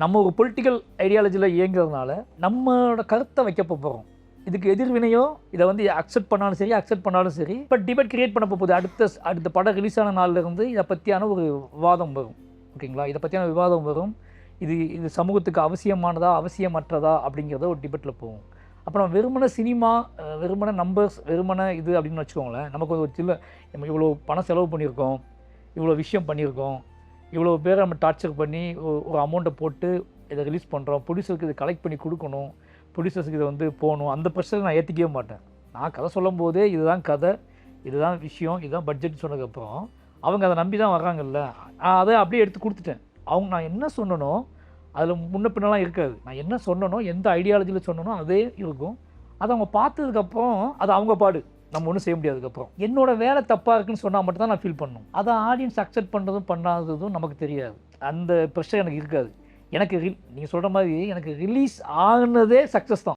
நம்ம ஒரு பொலிட்டிக்கல் ஐடியாலஜியில் இயங்குறதுனால நம்மளோட கருத்தை வைக்க போகிறோம். இதுக்கு எதிர்வினையோ இதை வந்து அக்செப்ட் பண்ணாலும் சரி அக்செப்ட் பண்ணாலும் சரி இப்போ டிபேட் கிரியேட் பண்ண போகுது. அடுத்த படம் ரிலீஸ் ஆன நாள்லேருந்து இதை பற்றியான ஒரு விவாதம் வரும். ஓகேங்களா, இதை பற்றியான விவாதம் வரும். இது சமூகத்துக்கு அவசியமானதா அவசியமற்றதா அப்படிங்கிறத ஒரு டிபேட்டில் போகும். அப்புறம் வெறுமன சினிமா, வெறுமன நம்பர்ஸ், வெறுமன இது அப்படின்னு வச்சுக்கோங்களேன். நமக்கு ஒரு சில நம்ம இவ்வளோ பணம் செலவு பண்ணியிருக்கோம், இவ்வளோ விஷயம் பண்ணியிருக்கோம், இவ்வளோ பேரை நம்ம டார்ச்சர் பண்ணி ஒரு அமௌண்ட்டை போட்டு இதை ரிலீஸ் பண்ணுறோம், ப்ரொடியூசருக்கு இதை கலெக்ட் பண்ணி கொடுக்கணும், ப்ரொடியூசர்ஸுக்கு இதை வந்து போகணும், அந்த ப்ரெஷரை நான் ஏற்றிக்கவே மாட்டேன். நான் கதை சொல்லும் போதே இதுதான் கதை, இதுதான் விஷயம், இதுதான் பட்ஜெட்னு சொன்னதுக்கப்புறம் அவங்க அதை நம்பி தான் வர்றாங்கல்ல, அதை அப்படியே எடுத்து கொடுத்துட்டேன். நான் என்ன சொன்னனோ அதில் முன்ன பின்னெல்லாம் இருக்காது. நான் என்ன சொன்னனோ, எந்த ஐடியாலஜியில் சொன்னனோ அதே இருக்கும். அதை அவங்க பார்த்ததுக்கப்புறம் அது அவங்க பாடு, நம்ம ஒன்றும் செய்ய முடியாதுக்கப்புறம். என்னோட வேலை தப்பாக இருக்குன்னு சொன்னால் மட்டும்தான் நான் ஃபீல் பண்ணணும். அதை ஆடியன்ஸ் அக்செப்ட் பண்ணுறதும் பண்ணாததும் நமக்கு தெரியாது. அந்த ப்ரெஷர் எனக்கு இருக்காது. எனக்கு நீங்கள் சொல்கிற மாதிரி எனக்கு ரிலீஸ் ஆகுனதே சக்ஸஸ் தான்.